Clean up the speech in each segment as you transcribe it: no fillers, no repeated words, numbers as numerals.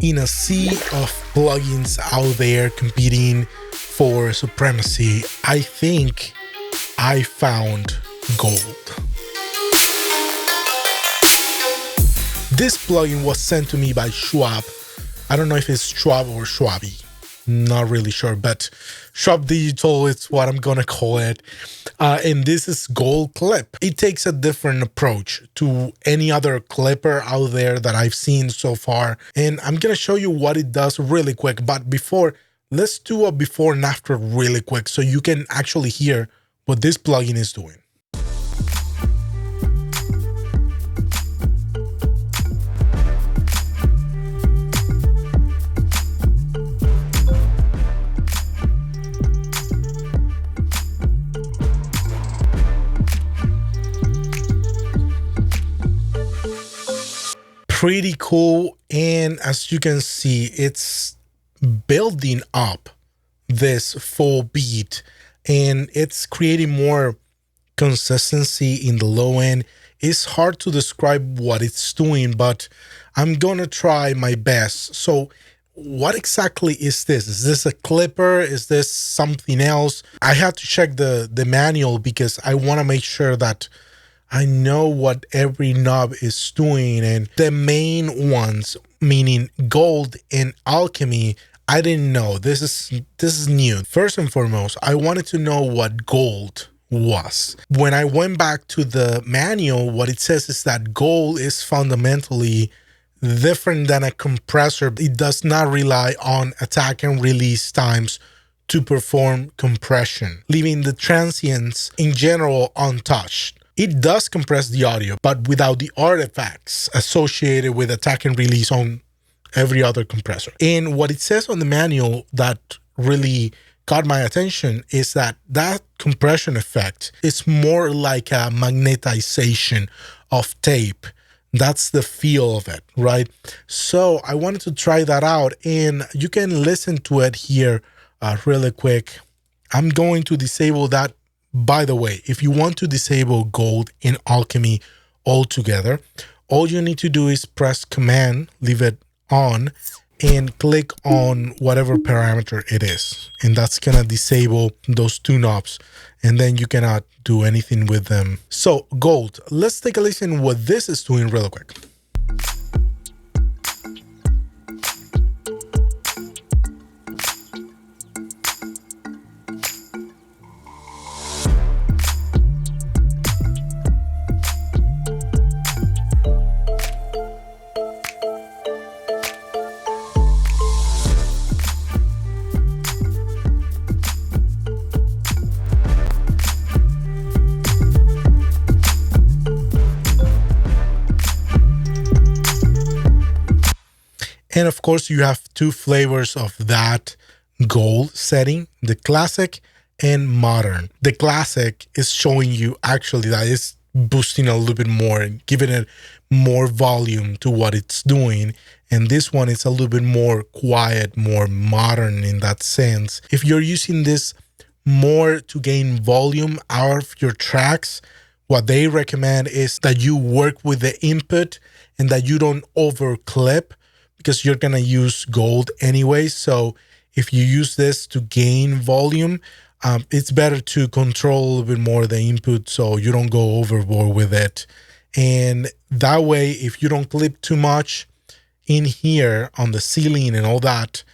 In a sea of plugins out there competing for supremacy, I think I found gold. This plugin was sent to me by Schwabe. I don't know if it's Schwabe or Schwabe. Not really sure, but Schwabe Digital, it's what I'm gonna call it. And this is Gold Clip. It takes a different approach to any other clipper out there that I've seen so far. And I'm gonna show you what it does really quick. But before, let's do a before and after really quick so you can actually hear what this plugin is doing. Pretty cool, and as you can see, it's building up this full beat and it's creating more consistency in the low end. It's hard to describe what it's doing, but I'm gonna try my best. So what exactly is this? Is this a clipper? Is this something else? I have to check the manual because I want to make sure that I know what every knob is doing. And the main ones, meaning Gold and Alchemy, I didn't know. This is new. First and foremost, I wanted to know what Gold was. When I went back to the manual, what it says is that Gold is fundamentally different than a compressor. It does not rely on attack and release times to perform compression, leaving the transients in general untouched. It does compress the audio, but without the artifacts associated with attack and release on every other compressor. And what it says on the manual that really caught my attention is that compression effect is more like a magnetization of tape. That's the feel of it, right? So I wanted to try that out, and you can listen to it here really quick. I'm going to disable that. By the way, if you want to disable Gold in Alchemy altogether, all you need to do is press Command, leave it on, and click on whatever parameter it is. And that's gonna disable those two knobs, and then you cannot do anything with them. So Gold, let's take a listen what this is doing real quick. And of course, you have two flavors of that Gold setting, the classic and modern. The classic is showing you actually that it's boosting a little bit more and giving it more volume to what it's doing. And this one is a little bit more quiet, more modern in that sense. If you're using this more to gain volume out of your tracks, what they recommend is that you work with the input and that you don't overclip, because you're gonna use Gold anyway. So if you use this to gain volume, it's better to control a little bit more the input so you don't go overboard with it. And that way, if you don't clip too much in here on the ceiling and all that,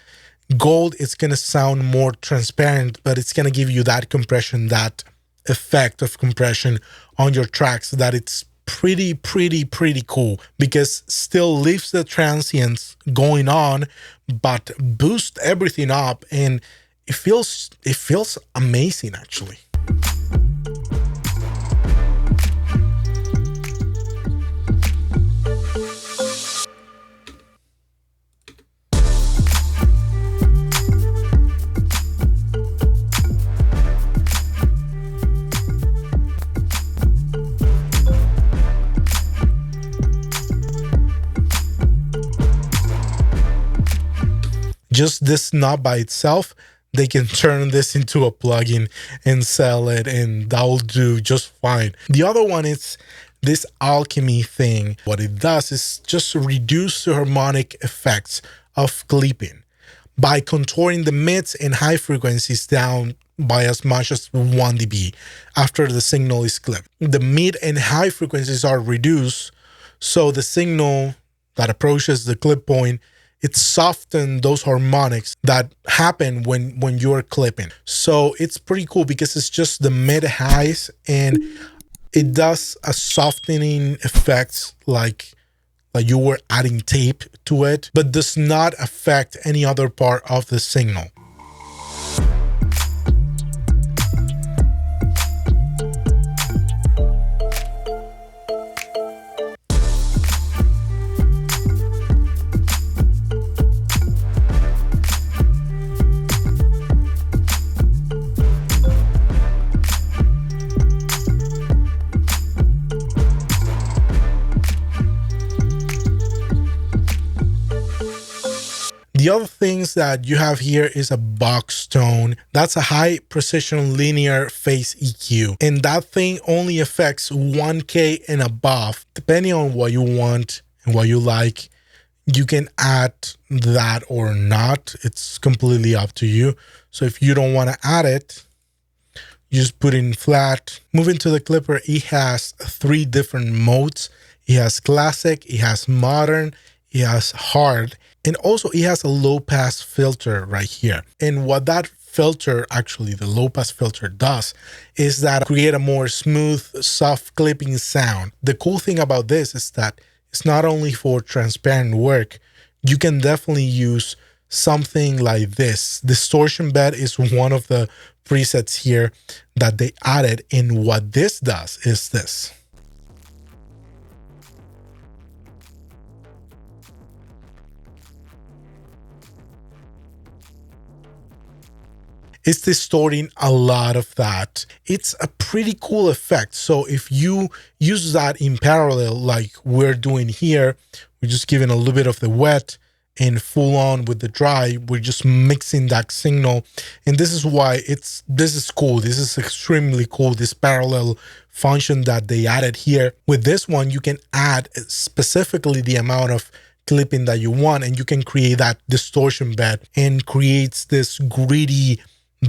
Gold is gonna sound more transparent, but it's gonna give you that compression, that effect of compression on your tracks, that it's pretty cool, because still leaves the transients going on but boost everything up, and it feels amazing actually. Just this knob by itself, they can turn this into a plugin and sell it, and that will do just fine. The other one is this Alchemy thing. What it does is just reduce the harmonic effects of clipping by contouring the mids and high frequencies down by as much as 1 dB after the signal is clipped. The mid and high frequencies are reduced, so the signal that approaches the clip point, it softens those harmonics that happen when you're clipping. So it's pretty cool because it's just the mid highs and it does a softening effect like you were adding tape to it, but does not affect any other part of the signal. The other things that you have here is a box tone. That's a high precision linear phase EQ. And that thing only affects 1K and above. Depending on what you want and what you like, you can add that or not. It's completely up to you. So if you don't want to add it, you just put it in flat. Moving to the clipper, it has 3 different modes. It has classic, it has modern, it has hard. And also it has a low pass filter right here. And what that filter, actually the low pass filter does is that create a more smooth, soft clipping sound. The cool thing about this is that it's not only for transparent work, you can definitely use something like this. Distortion bed is one of the presets here that they added. And what this does is this. It's distorting a lot of that. It's a pretty cool effect. So if you use that in parallel, like we're doing here, we're just giving a little bit of the wet and full on with the dry. We're just mixing that signal. And this is why this is cool. This is extremely cool. This parallel function that they added here. With this one, you can add specifically the amount of clipping that you want, and you can create that distortion bed and creates this gritty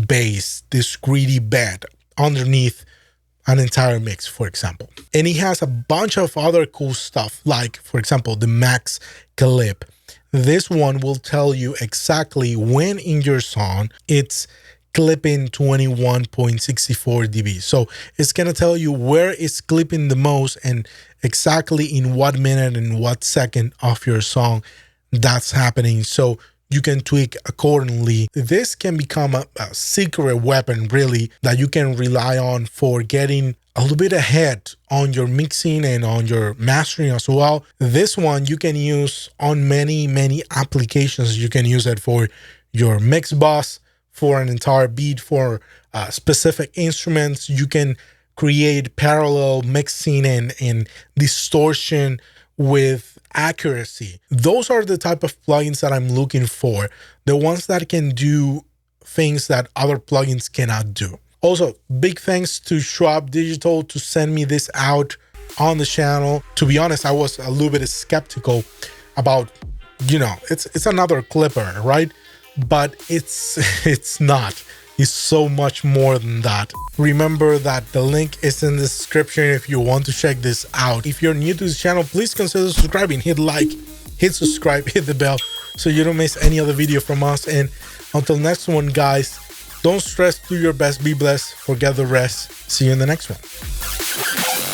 bass, this greedy bed underneath an entire mix, for example. And it has a bunch of other cool stuff, like, for example, the max clip. This one will tell you exactly when in your song it's clipping 21.64 dB. So it's going to tell you where it's clipping the most and exactly in what minute and what second of your song that's happening. So you can tweak accordingly. This can become a secret weapon, really, that you can rely on for getting a little bit ahead on your mixing and on your mastering as well. This one you can use on many applications. You can use it for your mix bus, for an entire beat, for specific instruments. You can create parallel mixing and distortion with accuracy. Those are the type of plugins that I'm looking for, the ones that can do things that other plugins cannot do. Also, big thanks to Schwabe Digital to send me this out on the channel. To be honest, I was a little bit skeptical about, it's another clipper, right? But it's not. It's so much more than that. Remember that the link is in the description if you want to check this out. If you're new to this channel, please consider subscribing. Hit like, hit subscribe, hit the bell so you don't miss any other video from us. And until next one, guys, don't stress, do your best, be blessed, forget the rest. See you in the next one.